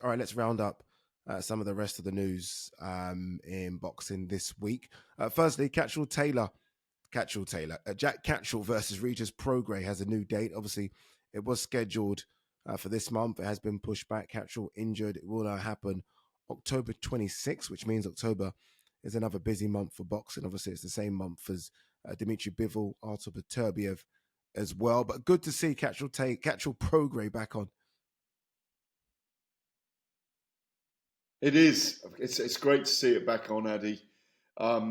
All right, let's round up some of the rest of the news in boxing this week. Firstly, Jack Catchell versus Regis Prograis has a new date. Obviously, it was scheduled for this month. It has been pushed back. Catchell injured. It will now happen October 26th, which means October is another busy month for boxing. Obviously, it's the same month as Dimitri Bivol, Artur Beterbiev as well. But good to see Catchell Prograis back on. It is. It's great to see it back on, Addy. I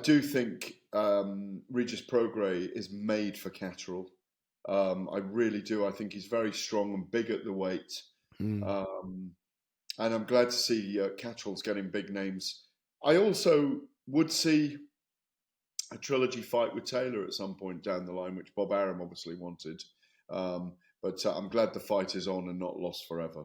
do think Regis Prograis is made for Catterall. I really do. I think he's very strong and big at the weight. And I'm glad to see Catterall's getting big names. I also would see a trilogy fight with Taylor at some point down the line, which Bob Arum obviously wanted. But I'm glad the fight is on and not lost forever.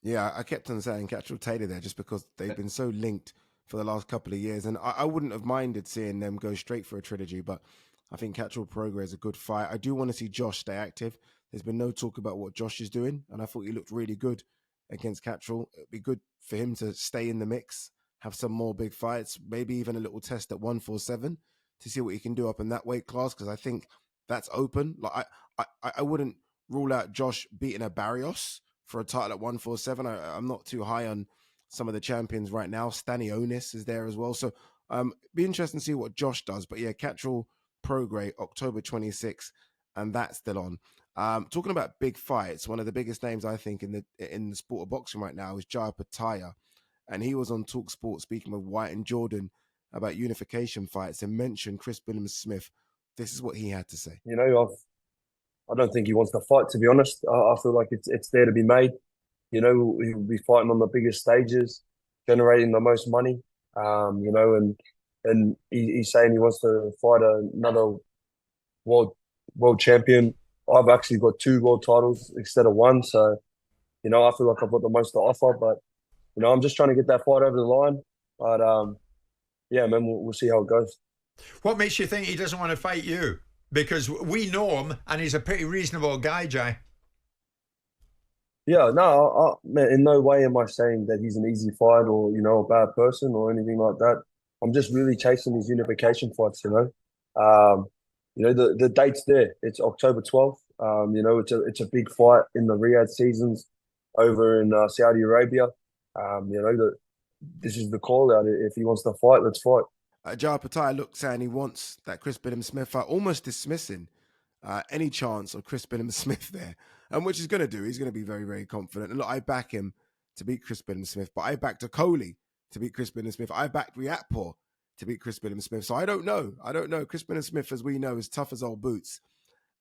Yeah, I kept on saying Catchell Taylor there just because they've been so linked for the last couple of years. And I wouldn't have minded seeing them go straight for a trilogy, but I think Catchell Prograis is a good fight. I do want to see Josh stay active. There's been no talk about what Josh is doing, and I thought he looked really good against Catchell. It'd be good for him to stay in the mix, have some more big fights, maybe even a little test at 147 to see what he can do up in that weight class, because I think that's open. Like I wouldn't rule out Josh beating a Barrios for a title at 147. I'm not too high on some of the champions right now. Stanionis is there as well. So be interesting to see what Josh does. But yeah, Catchell Prograis, October 26th, and that's still on. Talking about big fights, one of the biggest names I think in the sport of boxing right now is Jai Opetaia. And he was on talkSPORT speaking with White and Jordan about unification fights and mentioned Chris Billam-Smith. This is what he had to say. I don't think he wants to fight, to be honest. I feel like it's there to be made. He'll be fighting on the biggest stages, generating the most money. And he's saying he wants to fight another world champion. I've actually got 2 world titles instead of 1, so I feel like I've got the most to offer. But I'm just trying to get that fight over the line. But yeah, man, we'll see how it goes. What makes you think he doesn't want to fight you? Because we know him, and he's a pretty reasonable guy, Jai. Yeah, no, man, in no way am I saying that he's an easy fight or, a bad person or anything like that. I'm just really chasing these unification fights, the date's there. It's October 12th. It's a big fight in the Riyadh seasons over in Saudi Arabia. This is the call out. If he wants to fight, let's fight. Jai Opetaia looked saying he wants that Chris Billam-Smith fight, almost dismissing any chance of Chris Billam-Smith there, and which he's going to do. He's going to be very, very confident. And look, I back him to beat Chris Billam-Smith, but I backed Okoli to beat Chris Billam-Smith. I backed Riakporhe to beat Chris Billam-Smith. So I don't know. Chris Billam-Smith, as we know, is tough as old boots.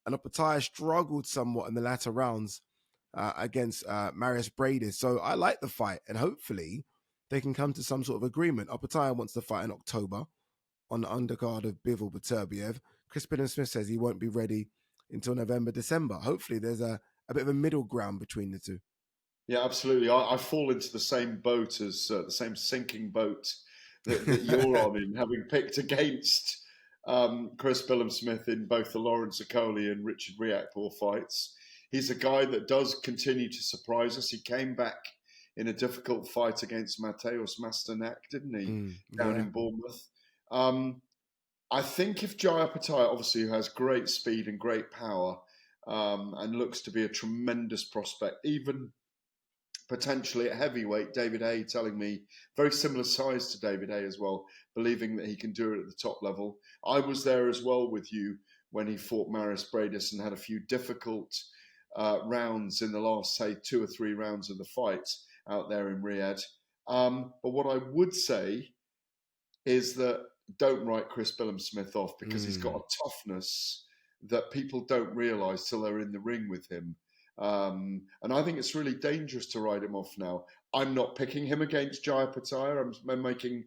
And Opetaia struggled somewhat in the latter rounds against Marius Bradis. So I like the fight, and hopefully they can come to some sort of agreement. Opetaia wants to fight in October on the undercard of Bivol Beterbiev. Chris Billam-Smith says he won't be ready until November, December. Hopefully there's a bit of a middle ground between the two. Yeah, absolutely. I fall into the same boat as the same sinking boat that you're on in, having picked against Chris Billam-Smith in both the Lawrence Okoli and Richard Riakporhe fights. He's a guy that does continue to surprise us. He came back in a difficult fight against Mateusz Masternak, didn't he, down in Bournemouth? I think if Jai Opetaia, obviously, who has great speed and great power and looks to be a tremendous prospect, even potentially at heavyweight, David Haye telling me, very similar size to David Haye as well, believing that he can do it at the top level. I was there as well with you when he fought Marius Bradis and had a few difficult rounds in the last, say, 2 or 3 rounds of the fight out there in Riyadh. But what I would say is that don't write Chris Billam-Smith off, because he's got a toughness that people don't realise till they're in the ring with him. And I think it's really dangerous to write him off now. I'm not picking him against Jai Opetaia. I'm making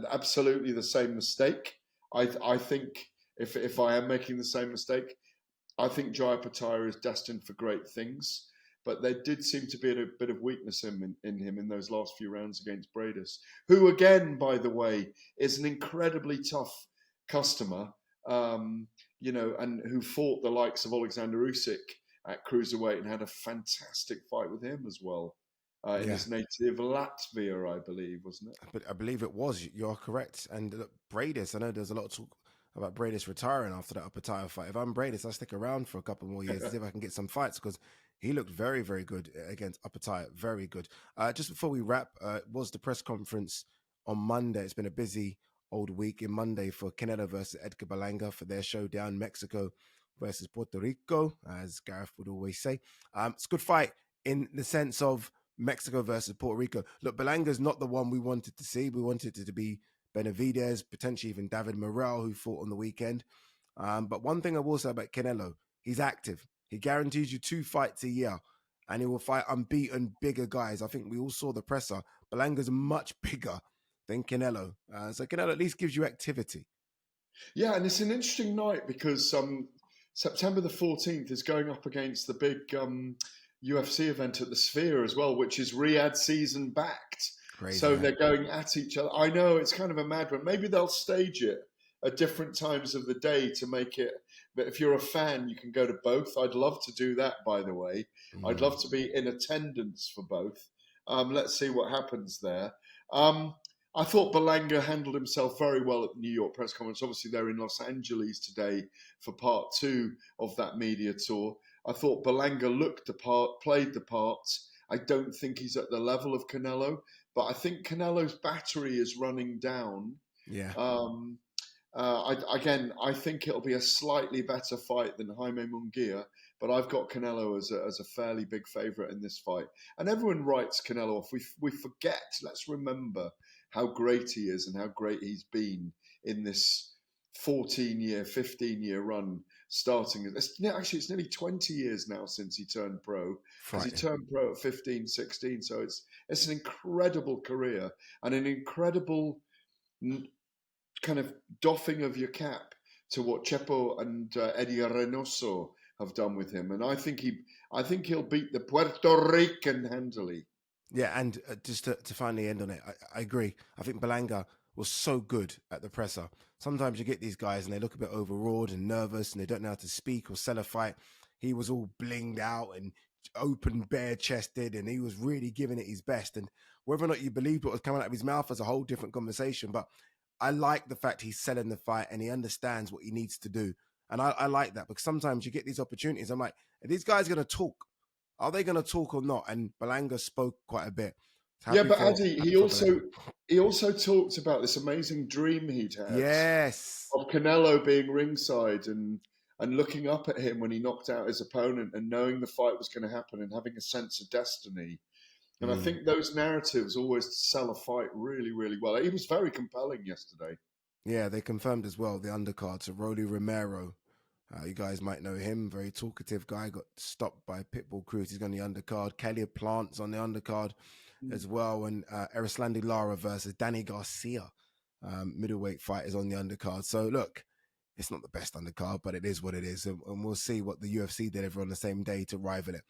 absolutely the same mistake. I think if I am making the same mistake, I think Jai Opetaia is destined for great things. But there did seem to be a bit of weakness in him in those last few rounds against Bradis, who, again, by the way, is an incredibly tough customer, and who fought the likes of Alexander Usyk at cruiserweight and had a fantastic fight with him as well in Yeah. his native Latvia, I believe, wasn't it? But I believe it was. You're correct. And look, Bradis, I know there's a lot of talk about Bradis retiring after that Opetaia fight. If I'm Bradis, I'll stick around for a couple more years to see if I can get some fights, because he looked very, very good against Opetaia. Very good. Just before we wrap, was the press conference on Monday. It's been a busy old week in Monday for Canelo versus Edgar Berlanga for their showdown, Mexico versus Puerto Rico, as Gareth would always say. It's a good fight in the sense of Mexico versus Puerto Rico. Look, Berlanga's not the one we wanted to see. We wanted it to be Benavidez, potentially even David Morrell, who fought on the weekend. But one thing I will say about Canelo, he's active. He guarantees you 2 fights a year, and he will fight unbeaten, bigger guys. I think we all saw the presser. Berlanga's much bigger than Canelo. So Canelo at least gives you activity. Yeah, and it's an interesting night because September the 14th is going up against the big UFC event at the Sphere as well, which is Riyadh season backed. Crazy, so man. they're going at each other. I know, it's kind of a mad one. Maybe they'll stage it at different times of the day to make it. But if you're a fan, you can go to both. I'd love to do that, by the way. I'd love to be in attendance for both. Let's see what happens there. I thought Berlanga handled himself very well at the New York press conference. Obviously, they're in Los Angeles today for part 2 of that media tour. I thought Berlanga looked the part, played the part. I don't think he's at the level of Canelo, but I think Canelo's battery is running down. Yeah. I think it'll be a slightly better fight than Jaime Munguia, but I've got Canelo as a fairly big favourite in this fight. And everyone writes Canelo off. We forget, let's remember how great he is and how great he's been in this 14-year, 15-year run starting. Actually, it's nearly 20 years now since he turned pro. Because he turned pro at 15, 16. So it's an incredible career and an incredible kind of doffing of your cap to what Chepo and Eddie Reynoso have done with him. And I think he'll beat the Puerto Rican handily. Yeah, and just to finally end on it, I agree. I think Berlanga was so good at the presser. Sometimes you get these guys and they look a bit overawed and nervous and they don't know how to speak or sell a fight. He was all blinged out and open, bare-chested, and he was really giving it his best. And whether or not you believed what was coming out of his mouth is a whole different conversation. But I like the fact he's selling the fight and he understands what he needs to do. And I like that, because sometimes you get these opportunities. I'm like, are these guys going to talk? Are they going to talk or not? And Berlanga spoke quite a bit. Addy, he also talked about this amazing dream he'd had. Yes. Of Canelo being ringside and looking up at him when he knocked out his opponent and knowing the fight was going to happen and having a sense of destiny. And I think those narratives always sell a fight really, really well. He was very compelling yesterday. Yeah, they confirmed as well the undercard. So Rolly Romero, you guys might know him, very talkative guy, got stopped by Pitbull Cruz. He's on the undercard. Kelly Plant's on the undercard as well. And Erislandy Lara versus Danny Garcia, middleweight fight, is on the undercard. So look, it's not the best undercard, but it is what it is. And we'll see what the UFC deliver on the same day to rival it.